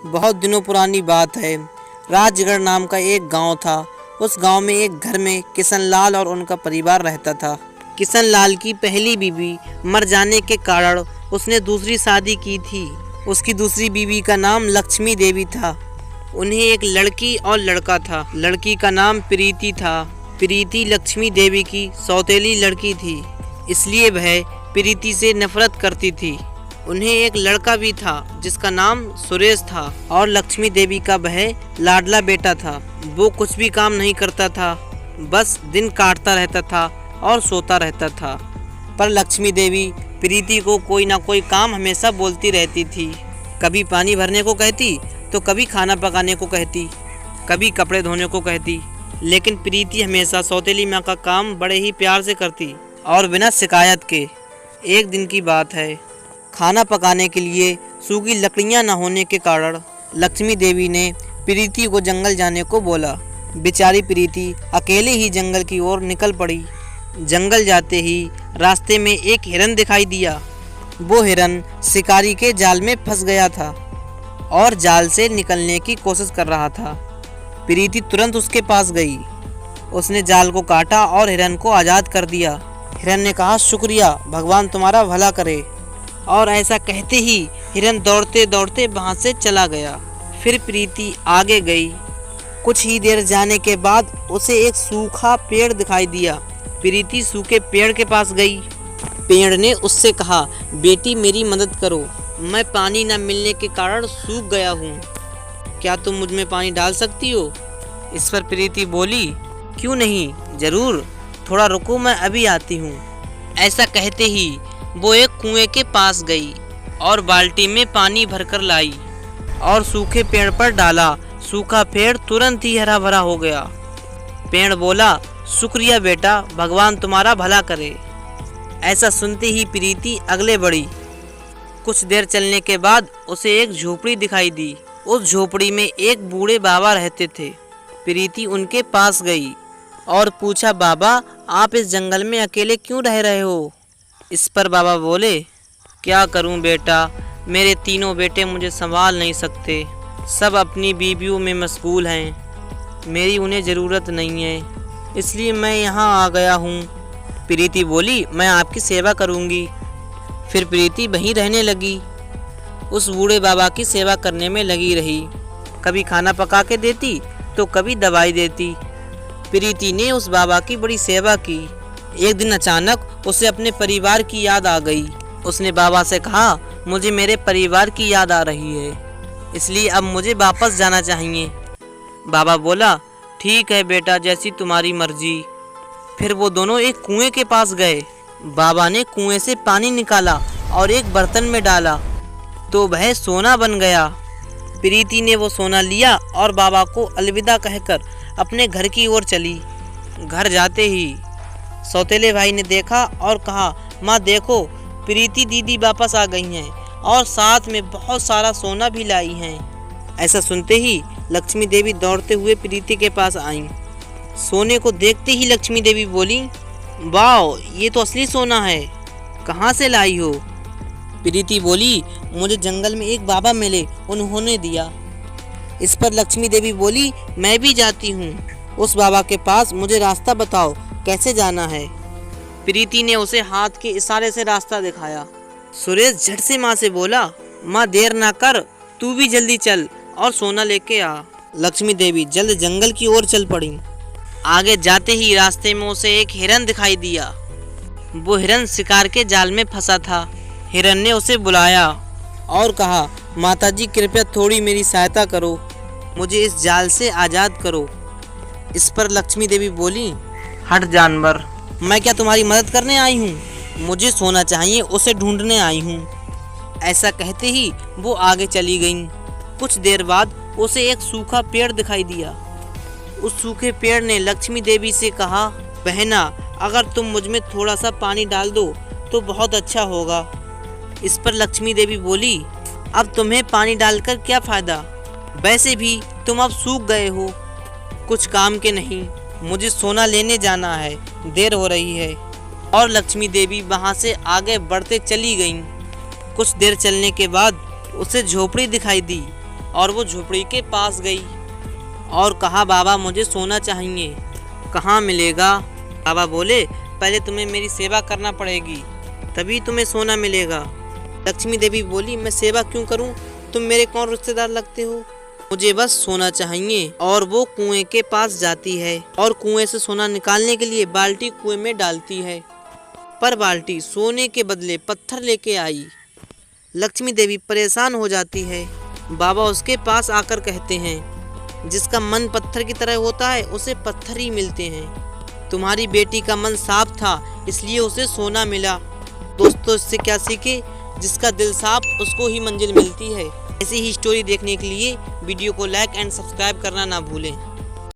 बहुत दिनों पुरानी बात है। राजगढ़ नाम का एक गांव था। उस गांव में एक घर में किशनलाल और उनका परिवार रहता था। किशनलाल की पहली बीवी मर जाने के कारण उसने दूसरी शादी की थी। उसकी दूसरी बीवी का नाम लक्ष्मी देवी था। उन्हें एक लड़की और लड़का था। लड़की का नाम प्रीति था। प्रीति लक्ष्मी देवी की सौतेली लड़की थी, इसलिए वह प्रीति से नफरत करती थी। उन्हें एक लड़का भी था जिसका नाम सुरेश था और लक्ष्मी देवी का वह लाडला बेटा था। वो कुछ भी काम नहीं करता था, बस दिन काटता रहता था और सोता रहता था। पर लक्ष्मी देवी प्रीति को कोई ना कोई काम हमेशा बोलती रहती थी। कभी पानी भरने को कहती तो कभी खाना पकाने को कहती, कभी कपड़े धोने को कहती। लेकिन प्रीति हमेशा सौतेली माँ का काम बड़े ही प्यार से करती और बिना शिकायत के। एक दिन की बात है, खाना पकाने के लिए सूखी लकड़ियाँ न होने के कारण लक्ष्मी देवी ने प्रीति को जंगल जाने को बोला। बेचारी प्रीति अकेले ही जंगल की ओर निकल पड़ी। जंगल जाते ही रास्ते में एक हिरन दिखाई दिया। वो हिरन शिकारी के जाल में फंस गया था और जाल से निकलने की कोशिश कर रहा था। प्रीति तुरंत उसके पास गई। उसने जाल को काटा और हिरन को आज़ाद कर दिया। हिरन ने कहा, शुक्रिया, भगवान तुम्हारा भला करे। और ऐसा कहते ही हिरन दौड़ते दौड़ते वहाँ से चला गया। फिर प्रीति आगे गई। कुछ ही देर जाने के बाद उसे एक सूखा पेड़ दिखाई दिया। प्रीति सूखे पेड़ के पास गई। पेड़ ने उससे कहा, बेटी मेरी मदद करो, मैं पानी न मिलने के कारण सूख गया हूँ, क्या तुम मुझ में पानी डाल सकती हो? इस पर प्रीति बोली, क्यों नहीं, जरूर, थोड़ा रुको, मैं अभी आती हूँ। ऐसा कहते ही वो एक कुएं के पास गई और बाल्टी में पानी भरकर लाई और सूखे पेड़ पर डाला। सूखा पेड़ तुरंत ही हरा भरा हो गया। पेड़ बोला, शुक्रिया बेटा, भगवान तुम्हारा भला करे। ऐसा सुनते ही प्रीति अगले बढ़ी। कुछ देर चलने के बाद उसे एक झोपड़ी दिखाई दी। उस झोपड़ी में एक बूढ़े बाबा रहते थे। प्रीति उनके पास गई और पूछा, बाबा आप इस जंगल में अकेले क्यों रह रहे हो? इस पर बाबा बोले, क्या करूं बेटा, मेरे तीनों बेटे मुझे संभाल नहीं सकते, सब अपनी बीवियों में मशगूल हैं, मेरी उन्हें ज़रूरत नहीं है, इसलिए मैं यहाँ आ गया हूँ। प्रीति बोली, मैं आपकी सेवा करूँगी। फिर प्रीति वहीं रहने लगी। उस बूढ़े बाबा की सेवा करने में लगी रही। कभी खाना पका के देती तो कभी दवाई देती। प्रीति ने उस बाबा की बड़ी सेवा की। एक दिन अचानक उसे अपने परिवार की याद आ गई। उसने बाबा से कहा, मुझे मेरे परिवार की याद आ रही है, इसलिए अब मुझे वापस जाना चाहिए। बाबा बोला, ठीक है बेटा, जैसी तुम्हारी मर्जी। फिर वो दोनों एक कुएं के पास गए। बाबा ने कुएं से पानी निकाला और एक बर्तन में डाला तो वह सोना बन गया। प्रीति ने वो सोना लिया और बाबा को अलविदा कहकर अपने घर की ओर चली। घर जाते ही सौतेले भाई ने देखा और कहा, माँ देखो, प्रीति दीदी वापस आ गई हैं और साथ में बहुत सारा सोना भी लाई हैं। ऐसा सुनते ही लक्ष्मी देवी दौड़ते हुए प्रीति के पास आईं। सोने को देखते ही लक्ष्मी देवी बोली, वाह, ये तो असली सोना है, कहाँ से लाई हो? प्रीति बोली, मुझे जंगल में एक बाबा मिले, उन्होंने दिया। इस पर लक्ष्मी देवी बोली, मैं भी जाती हूँ उस बाबा के पास, मुझे रास्ता बताओ, कैसे जाना है? प्रीति ने उसे हाथ के इशारे से रास्ता दिखाया। सुरेश झट से माँ से बोला, माँ देर ना कर, तू भी जल्दी चल और सोना लेके आ। लक्ष्मी देवी जल्द जंगल की ओर चल पड़ी। आगे जाते ही रास्ते में उसे एक हिरन दिखाई दिया। वो हिरन शिकार के जाल में फंसा था। हिरन ने उसे बुलाया और कहा, माताजी कृपया थोड़ी मेरी सहायता करो, मुझे इस जाल से आज़ाद करो। इस पर लक्ष्मी देवी बोली, हट जानवर, मैं क्या तुम्हारी मदद करने आई हूँ? मुझे सोना चाहिए, उसे ढूंढने आई हूँ। ऐसा कहते ही वो आगे चली गईं। कुछ देर बाद उसे एक सूखा पेड़ दिखाई दिया। उस सूखे पेड़ ने लक्ष्मी देवी से कहा, बहना, अगर तुम मुझ में थोड़ा सा पानी डाल दो तो बहुत अच्छा होगा। इस पर लक्ष्मी देवी बोली, अब तुम्हें पानी डालकर क्या फ़ायदा, वैसे भी तुम अब सूख गए हो, कुछ काम के नहीं, मुझे सोना लेने जाना है, देर हो रही है। और लक्ष्मी देवी वहाँ से आगे बढ़ते चली गईं। कुछ देर चलने के बाद उसे झोपड़ी दिखाई दी और वो झोपड़ी के पास गई और कहा, बाबा मुझे सोना चाहिए, कहाँ मिलेगा? बाबा बोले, पहले तुम्हें मेरी सेवा करना पड़ेगी, तभी तुम्हें सोना मिलेगा। लक्ष्मी देवी बोली, मैं सेवा क्यों करूं? तुम मेरे कौन रिश्तेदार लगते हो? मुझे बस सोना चाहिए। और वो कुएं के पास जाती है और कुएं से सोना निकालने के लिए बाल्टी कुएं में डालती है, पर बाल्टी सोने के बदले पत्थर लेके आई। लक्ष्मी देवी परेशान हो जाती है। बाबा उसके पास आकर कहते हैं, जिसका मन पत्थर की तरह होता है उसे पत्थर ही मिलते हैं। तुम्हारी बेटी का मन साफ था, इसलिए उसे सोना मिला। दोस्तों, इससे क्या सीखे? जिसका दिल साफ उसको ही मंजिल मिलती है। ऐसी ही स्टोरी देखने के लिए वीडियो को लाइक एंड सब्सक्राइब करना ना भूलें।